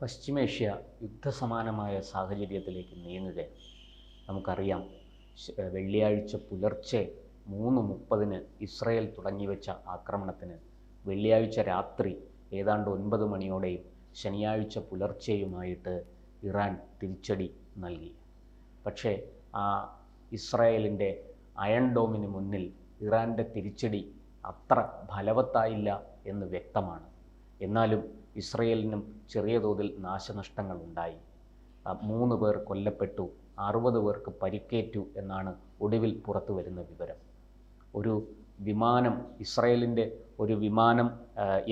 പശ്ചിമേഷ്യ യുദ്ധസമാനമായ സാഹചര്യത്തിലേക്ക് നീങ്ങുകയാണ്. നമുക്കറിയാം, വെള്ളിയാഴ്ച പുലർച്ചെ 3:30 ഇസ്രയേൽ തുടങ്ങിവെച്ച ആക്രമണത്തിന് വെള്ളിയാഴ്ച രാത്രി ഏതാണ്ട് 9 മണിയോടെയും ശനിയാഴ്ച പുലർച്ചെയുമായിട്ട് ഇറാൻ തിരിച്ചടി നൽകി. പക്ഷേ ആ ഇസ്രായേലിൻ്റെ അയൺ ഡോമിന് മുന്നിൽ ഇറാൻ്റെ തിരിച്ചടി അത്ര ഫലവത്തായില്ല എന്ന് വ്യക്തമാണ്. എന്നാലും ഇസ്രയേലിനും ചെറിയ തോതിൽ നാശനഷ്ടങ്ങൾ ഉണ്ടായി. 3 പേർ കൊല്ലപ്പെട്ടു, 60 പേർക്ക് പരിക്കേറ്റു എന്നാണ് ഒടുവിൽ പുറത്തു വരുന്ന വിവരം. ഒരു വിമാനം, ഇസ്രയേലിൻ്റെ ഒരു വിമാനം,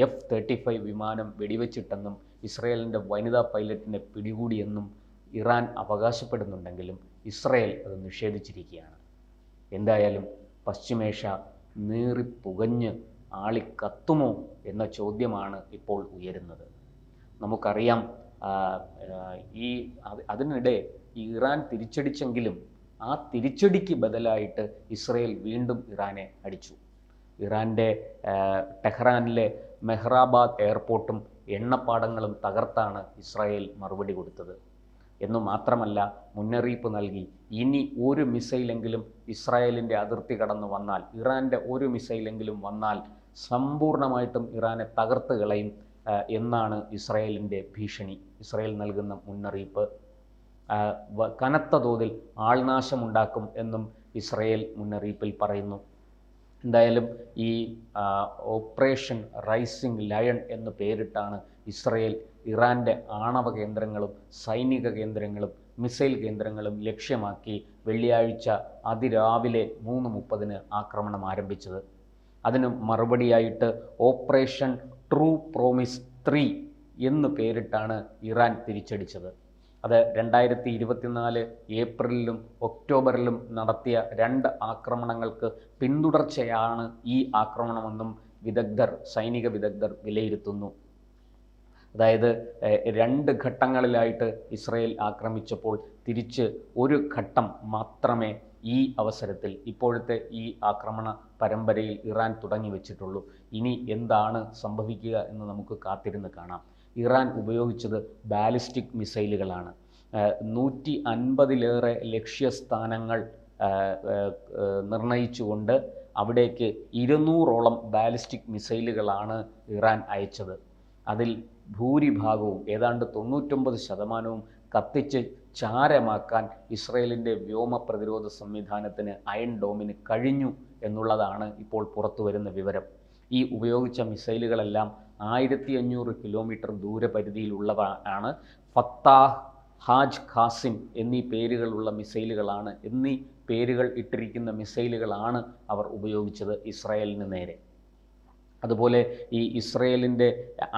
F-35 വിമാനം വെടിവെച്ചിട്ടെന്നും ഇസ്രയേലിൻ്റെ വനിതാ പൈലറ്റിനെ പിടികൂടിയെന്നും ഇറാൻ അവകാശപ്പെടുന്നുണ്ടെങ്കിലും ഇസ്രയേൽ അത് നിഷേധിച്ചിരിക്കുകയാണ്. എന്തായാലും പശ്ചിമേഷ്യ നീറിപ്പുകഞ്ഞ് ആളിക്കത്തുമോ എന്ന ചോദ്യമാണ് ഇപ്പോൾ ഉയരുന്നത്. നമുക്കറിയാം, അതിനിടെ ഇറാൻ തിരിച്ചടിച്ചെങ്കിലും ആ തിരിച്ചടിക്ക് ബദലായിട്ട് ഇസ്രയേൽ വീണ്ടും ഇറാനെ അടിച്ചു. ഇറാൻ്റെ ടെഹ്റാനിലെ മെഹ്റാബാദ് എയർപോർട്ടും എണ്ണപ്പാടങ്ങളും തകർത്താണ് ഇസ്രായേൽ മറുപടി കൊടുത്തത്. എന്നു മാത്രമല്ല, മുന്നറിയിപ്പ് നൽകി ഇനി ഒരു മിസൈലെങ്കിലും ഇസ്രായേലിൻ്റെ അതിർത്തി കടന്നു വന്നാൽ, ഇറാൻ്റെ ഒരു മിസൈലെങ്കിലും വന്നാൽ സമ്പൂർണ്ണമായിട്ടും ഇറാനെ തകർത്ത് കളയും എന്നാണ് ഇസ്രായേലിൻ്റെ ഭീഷണി. ഇസ്രായേൽ നൽകുന്ന മുന്നറിയിപ്പ് കനത്ത തോതിൽ ആൾനാശമുണ്ടാക്കും എന്നും ഇസ്രായേൽ മുന്നറിയിപ്പിൽ പറയുന്നു. എന്തായാലും ഈ ഓപ്പറേഷൻ റൈസിംഗ് ലയൺ എന്ന് പേരിട്ടാണ് ഇസ്രായേൽ ഇറാൻ്റെ ആണവ കേന്ദ്രങ്ങളും സൈനിക കേന്ദ്രങ്ങളും മിസൈൽ കേന്ദ്രങ്ങളും ലക്ഷ്യമാക്കി വെള്ളിയാഴ്ച അതിരാവിലെ 3:30 ആക്രമണം ആരംഭിച്ചത്. അതിന് മറുപടിയായിട്ട് ഓപ്പറേഷൻ ട്രൂ പ്രോമിസ് 3 എന്ന് പേരിട്ടാണ് ഇറാൻ തിരിച്ചടിച്ചത്. അത് 2024 ഏപ്രിലിലും ഒക്ടോബറിലും നടത്തിയ 2 ആക്രമണങ്ങൾക്ക് പിന്തുടർച്ചയാണ് ഈ ആക്രമണമെന്നും സൈനിക വിദഗ്ധർ വിലയിരുത്തുന്നു. അതായത് 2 ഘട്ടങ്ങളിലായിട്ട് ഇസ്രായേൽ ആക്രമിച്ചപ്പോൾ തിരിച്ച് ഒരു ഘട്ടം മാത്രമേ ഈ അവസരത്തിൽ, ഇപ്പോഴത്തെ ഈ ആക്രമണ പരമ്പരയിൽ ഇറാൻ തുടങ്ങി വെച്ചിട്ടുള്ളൂ. ഇനി എന്താണ് സംഭവിക്കുക എന്ന് നമുക്ക് കാത്തിരുന്ന് കാണാം. ഇറാൻ ഉപയോഗിച്ചത് ബാലിസ്റ്റിക് മിസൈലുകളാണ്. 150-ലേറെ ലക്ഷ്യസ്ഥാനങ്ങൾ നിർണയിച്ചുകൊണ്ട് അവിടേക്ക് 200ഓളം ബാലിസ്റ്റിക് മിസൈലുകളാണ് ഇറാൻ അയച്ചത്. അതിൽ ഭൂരിഭാഗവും, ഏതാണ്ട് 99% കത്തിച്ച് ചാരമാക്കാൻ ഇസ്രയേലിൻ്റെ വ്യോമ പ്രതിരോധ സംവിധാനത്തിന്, അയൺ ഡോമിന് കഴിഞ്ഞു എന്നുള്ളതാണ് ഇപ്പോൾ പുറത്തു വരുന്ന വിവരം. ഈ ഉപയോഗിച്ച മിസൈലുകളെല്ലാം 1500 കിലോമീറ്റർ ദൂരപരിധിയിലുള്ളതാണ്. ഫത്താഹ്, ഹാജ് ഖാസിം എന്നീ പേരുകളുള്ള മിസൈലുകളാണ്, എന്നീ പേരുകൾ ഇട്ടിരിക്കുന്ന മിസൈലുകളാണ് അവർ ഉപയോഗിച്ചത് ഇസ്രായേലിന് നേരെ. അതുപോലെ ഈ ഇസ്രയേലിൻ്റെ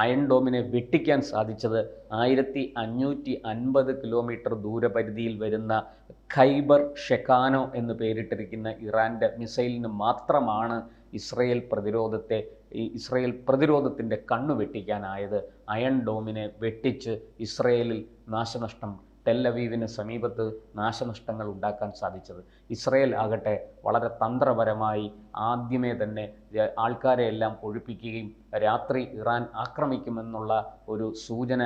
അയൺ ഡോമിനെ വെട്ടിക്കാൻ സാധിച്ചത് 1550 കിലോമീറ്റർ ദൂരപരിധിയിൽ വരുന്ന ഖൈബർ ഷെക്കാനോ എന്ന് പേരിട്ടിരിക്കുന്ന ഇറാൻ്റെ മിസൈലിന് മാത്രമാണ് ഇസ്രയേൽ പ്രതിരോധത്തിൻ്റെ കണ്ണു വെട്ടിക്കാനായത്. അയൺ ഡോമിനെ വെട്ടിച്ച് ഇസ്രയേലിൽ നാശനഷ്ടം, ടെൽ-അവീവിന് സമീപത്ത് നാശനഷ്ടങ്ങൾ ഉണ്ടാക്കാൻ സാധിച്ചത്. ഇസ്രയേൽ ആകട്ടെ വളരെ തന്ത്രപരമായി ആദ്യമേ തന്നെ ആൾക്കാരെയെല്ലാം ഒഴിപ്പിക്കുകയും രാത്രി ഇറാൻ ആക്രമിക്കുമെന്നുള്ള ഒരു സൂചന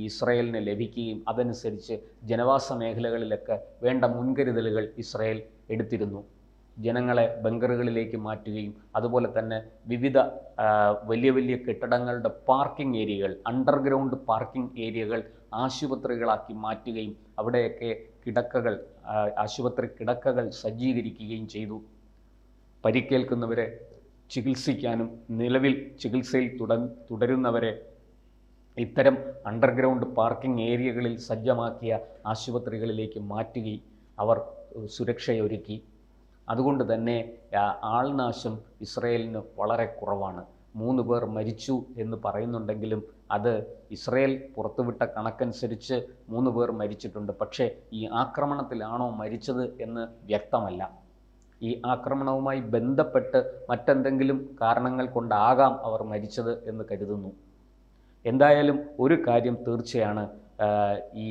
ഇസ്രയേലിന് ലഭിക്കുകയും അതനുസരിച്ച് ജനവാസ മേഖലകളിലൊക്കെ വേണ്ട മുൻകരുതലുകൾ ഇസ്രയേൽ എടുത്തിരുന്നു. ജനങ്ങളെ ബങ്കറുകളിലേക്ക് മാറ്റുകയും അതുപോലെ തന്നെ വിവിധ വലിയ വലിയ കെട്ടിടങ്ങളുടെ പാർക്കിംഗ് ഏരിയകൾ, അണ്ടർഗ്രൗണ്ട് പാർക്കിംഗ് ഏരിയകൾ ആശുപത്രികളാക്കി മാറ്റുകയും അവിടെയൊക്കെ ആശുപത്രി കിടക്കകൾ സജ്ജീകരിക്കുകയും ചെയ്തു. പരിക്കേൽക്കുന്നവരെ ചികിത്സിക്കാനും നിലവിൽ ചികിത്സയിൽ തുടരുന്നവരെ ഇത്തരം അണ്ടർഗ്രൗണ്ട് പാർക്കിംഗ് ഏരിയകളിൽ സജ്ജമാക്കിയ ആശുപത്രികളിലേക്ക് മാറ്റുകയും അവർ സുരക്ഷയൊരുക്കി. അതുകൊണ്ട് തന്നെ ആൾനാശം ഇസ്രയേലിന് വളരെ കുറവാണ്. 3 പേർ മരിച്ചു എന്ന് പറയുന്നുണ്ടെങ്കിലും അത് ഇസ്രയേൽ പുറത്തുവിട്ട കണക്കനുസരിച്ച് 3 പേർ മരിച്ചിട്ടുണ്ട്. പക്ഷേ ഈ ആക്രമണത്തിലാണോ മരിച്ചത് എന്ന് വ്യക്തമല്ല. ഈ ആക്രമണവുമായി ബന്ധപ്പെട്ട് മറ്റെന്തെങ്കിലും കാരണങ്ങൾ കൊണ്ടാകാം അവർ മരിച്ചത് എന്ന് കരുതുന്നു. എന്തായാലും ഒരു കാര്യം തീർച്ചയാണ്, ഈ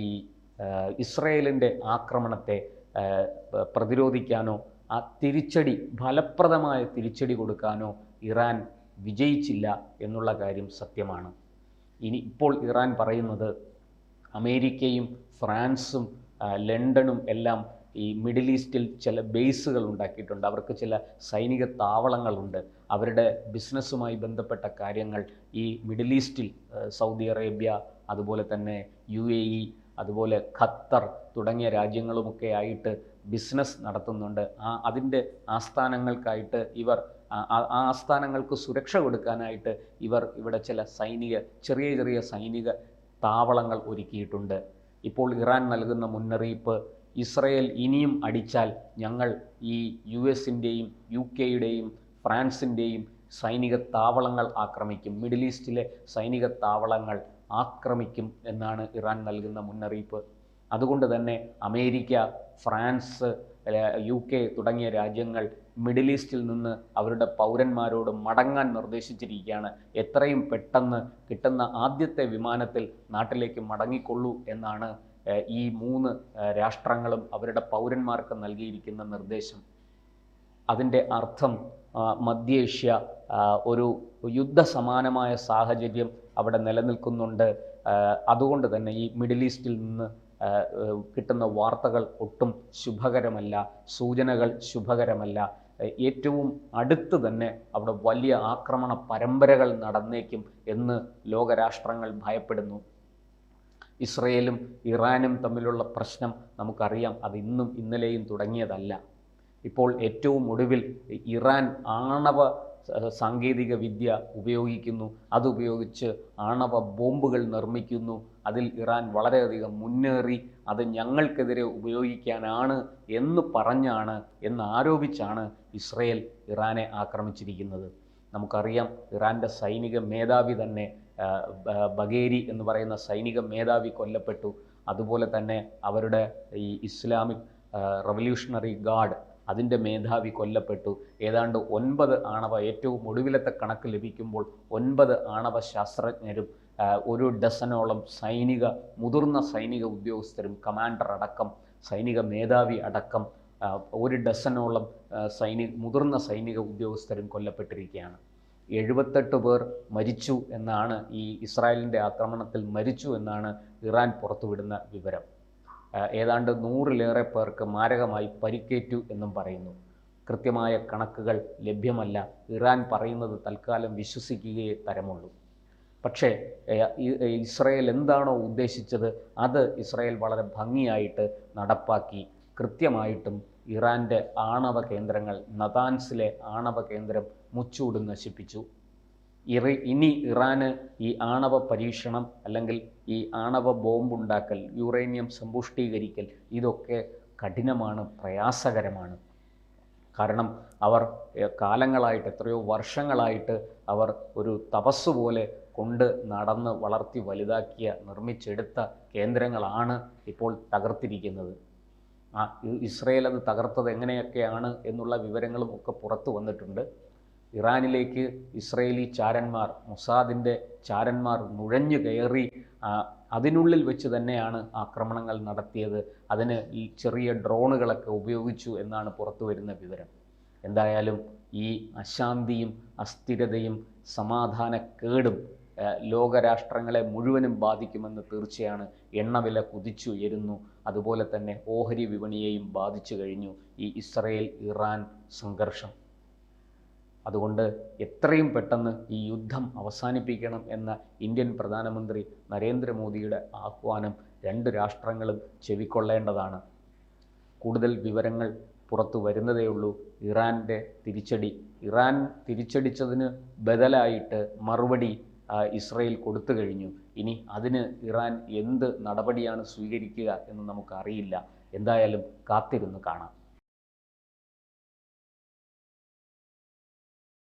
ഇസ്രയേലിൻ്റെ ആക്രമണത്തെ പ്രതിരോധിക്കാനോ ആ തിരിച്ചടി, ഫലപ്രദമായ തിരിച്ചടി കൊടുക്കാനോ ഇറാൻ വിജയിച്ചില്ല എന്നുള്ള കാര്യം സത്യമാണ്. ഇപ്പോൾ ഇറാൻ പറയുന്നത് അമേരിക്കയും ഫ്രാൻസും ലണ്ടനും എല്ലാം ഈ മിഡിൽ ഈസ്റ്റിൽ ചില ബേസുകൾ ഉണ്ടാക്കിയിട്ടുണ്ട്. അവർക്ക് ചില സൈനിക താവളങ്ങളുണ്ട്. അവരുടെ ബിസിനസ്സുമായി ബന്ധപ്പെട്ട കാര്യങ്ങൾ ഈ മിഡിൽ ഈസ്റ്റിൽ സൗദി അറേബ്യ, അതുപോലെ തന്നെ UAE, അതുപോലെ ഖത്തർ തുടങ്ങിയ രാജ്യങ്ങളുമൊക്കെ ആയിട്ട് ബിസിനസ് നടത്തുന്നുണ്ട്. അതിൻ്റെ ആസ്ഥാനങ്ങൾക്കായിട്ട് ഇവർ ആസ്ഥാനങ്ങൾക്ക് സുരക്ഷ കൊടുക്കാനായിട്ട് ഇവർ ഇവിടെ ചില ചെറിയ ചെറിയ സൈനിക താവളങ്ങൾ ഒരുക്കിയിട്ടുണ്ട്. ഇപ്പോൾ ഇറാൻ നൽകുന്ന മുന്നറിയിപ്പ്, ഇസ്രയേൽ ഇനിയും അടിച്ചാൽ ഞങ്ങൾ ഈ US-ൻ്റെയും UK-യുടെയും ഫ്രാൻസിൻ്റെയും സൈനിക താവളങ്ങൾ ആക്രമിക്കും, മിഡിൽ ഈസ്റ്റിലെ സൈനിക താവളങ്ങൾ ആക്രമിക്കും എന്നാണ് ഇറാൻ നൽകുന്ന മുന്നറിയിപ്പ്. അതുകൊണ്ട് തന്നെ അമേരിക്ക, ഫ്രാൻസ്, UK തുടങ്ങിയ രാജ്യങ്ങൾ മിഡിൽ ഈസ്റ്റിൽ നിന്ന് അവരുടെ പൗരന്മാരോട് മടങ്ങാൻ നിർദ്ദേശിച്ചിരിക്കുകയാണ്. എത്രയും പെട്ടെന്ന് കിട്ടുന്ന ആദ്യത്തെ വിമാനത്തിൽ നാട്ടിലേക്ക് മടങ്ങിക്കൊള്ളൂ എന്നാണ് ഈ 3 രാഷ്ട്രങ്ങളും അവരുടെ പൗരന്മാർക്ക് നൽകിയിരിക്കുന്ന നിർദ്ദേശം. അതിൻ്റെ അർത്ഥം മധ്യേഷ്യ ഒരു യുദ്ധസമാനമായ സാഹചര്യം അവിടെ നിലനിൽക്കുന്നുണ്ട്. അതുകൊണ്ട് തന്നെ ഈ മിഡിൽ ഈസ്റ്റിൽ നിന്ന് കിട്ടുന്ന വാർത്തകൾ ഒട്ടും ശുഭകരമല്ല, സൂചനകൾ ശുഭകരമല്ല. ഏറ്റവും അടുത്ത് തന്നെ അവിടെ വലിയ ആക്രമണ പരമ്പരകൾ നടന്നേക്കും എന്ന് ലോകരാഷ്ട്രങ്ങൾ ഭയപ്പെടുന്നു. ഇസ്രയേലും ഇറാനും തമ്മിലുള്ള പ്രശ്നം നമുക്കറിയാം, അത് ഇന്നും ഇന്നലെയും തുടങ്ങിയതല്ല. ഇപ്പോൾ ഏറ്റവും ഒടുവിൽ ഇറാൻ ആണവ സാങ്കേതിക വിദ്യ ഉപയോഗിക്കുന്നു. അതുപയോഗിച്ച് ആണവ ബോംബുകൾ നിർമ്മിക്കുന്നു. അതിൽ ഇറാൻ വളരെയധികം മുന്നേറി അത് ഞങ്ങൾക്കെതിരെ ഉപയോഗിക്കാനാണ് എന്നാരോപിച്ചാണ് ഇസ്രയേൽ ഇറാനെ ആക്രമിച്ചിരിക്കുന്നത്. നമുക്കറിയാം, ഇറാൻ്റെ സൈനിക മേധാവി തന്നെ ബഗേരി എന്ന് പറയുന്ന സൈനിക മേധാവി കൊല്ലപ്പെട്ടു. അതുപോലെ തന്നെ അവരുടെ ഈ ഇസ്ലാമിക് റവല്യൂഷണറി ഗാർഡ്, അതിൻ്റെ മേധാവി കൊല്ലപ്പെട്ടു. ഏതാണ്ട് 9 ഏറ്റവും ഒടുവിലത്തെ കണക്ക് ലഭിക്കുമ്പോൾ 9 ആണവ ശാസ്ത്രജ്ഞരും 1 ഡസനോളം മുതിർന്ന സൈനിക ഉദ്യോഗസ്ഥരും, കമാൻഡർ അടക്കം, സൈനിക മേധാവി അടക്കം 1 ഡസനോളം മുതിർന്ന സൈനിക ഉദ്യോഗസ്ഥരും കൊല്ലപ്പെട്ടിരിക്കുകയാണ്. 78 പേർ മരിച്ചു എന്നാണ്, ഈ ഇസ്രായേലിൻ്റെ ആക്രമണത്തിൽ മരിച്ചു എന്നാണ് ഇറാൻ പുറത്തുവിടുന്ന വിവരം. ഏതാണ്ട് 100-ലേറെ പേർക്ക് മാരകമായി പരിക്കേറ്റു എന്നും പറയുന്നു. കൃത്യമായ കണക്കുകൾ ലഭ്യമല്ല. ഇറാൻ പറയുന്നത് തൽക്കാലം വിശ്വസിക്കുകയേ തരമുള്ളൂ. പക്ഷേ ഇസ്രയേൽ എന്താണോ ഉദ്ദേശിച്ചത് അത് ഇസ്രയേൽ വളരെ ഭംഗിയായിട്ട് നടപ്പാക്കി. കൃത്യമായിട്ടും ഇറാൻ്റെ ആണവ കേന്ദ്രങ്ങൾ, നതാൻസിലെ ആണവ കേന്ദ്രം മുച്ചൂട് നശിപ്പിച്ചു. ഇനി ഇറാന് ഈ ആണവ പരീക്ഷണം അല്ലെങ്കിൽ ഈ ആണവ ബോംബുണ്ടാക്കൽ, യുറേനിയം സമ്പുഷ്ടീകരിക്കൽ, ഇതൊക്കെ കഠിനമാണ്, പ്രയാസകരമാണ്. കാരണം അവർ കാലങ്ങളായിട്ട്, എത്രയോ വർഷങ്ങളായിട്ട് അവർ ഒരു തപസ് പോലെ കൊണ്ട് നടന്ന് വളർത്തി വലുതാക്കിയ, നിർമ്മിച്ചെടുത്ത കേന്ദ്രങ്ങളാണ് ഇപ്പോൾ തകർത്തിരിക്കുന്നത്. ഇസ്രയേൽ അത് തകർത്തത് എങ്ങനെയൊക്കെയാണ് എന്നുള്ള വിവരങ്ങളും ഒക്കെ പുറത്തു വന്നിട്ടുണ്ട്. ഇറാനിലേക്ക് ഇസ്രയേലി ചാരന്മാർ, മൊസാദിൻ്റെ ചാരന്മാർ നുഴഞ്ഞു കയറി അതിനുള്ളിൽ വെച്ച് തന്നെയാണ് ആക്രമണങ്ങൾ നടത്തിയത്. അതിന് ഈ ചെറിയ ഡ്രോണുകളൊക്കെ ഉപയോഗിച്ചു എന്നാണ് പുറത്തു വരുന്ന വിവരം. എന്തായാലും ഈ അശാന്തിയും അസ്ഥിരതയും സമാധാനക്കേടും ലോകരാഷ്ട്രങ്ങളെ മുഴുവനും ബാധിക്കുമെന്ന് തീർച്ചയാണ്. എണ്ണവില കുതിച്ചുയരുന്നു. അതുപോലെ തന്നെ ഓഹരി വിപണിയെയും ബാധിച്ചു കഴിഞ്ഞു ഈ ഇസ്രയേൽ ഇറാൻ സംഘർഷം. അതുകൊണ്ട് എത്രയും പെട്ടെന്ന് ഈ യുദ്ധം അവസാനിപ്പിക്കണം എന്ന ഇന്ത്യൻ പ്രധാനമന്ത്രി നരേന്ദ്രമോദിയുടെ ആഹ്വാനം 2 രാഷ്ട്രങ്ങളും ചെവിക്കൊള്ളേണ്ടതാണ്. കൂടുതൽ വിവരങ്ങൾ പുറത്തു വരുന്നതേയുള്ളൂ. ഇറാൻ്റെ തിരിച്ചടി, ഇറാൻ തിരിച്ചടിച്ചതിന് ബദലായിട്ട് മറുപടി ഇസ്രയേൽ കൊടുത്തു കഴിഞ്ഞു. ഇനി അതിന് ഇറാൻ എന്ത് നടപടിയാണ് സ്വീകരിക്കുക എന്ന് നമുക്കറിയില്ല. എന്തായാലും കാത്തിരുന്ന് കാണാം.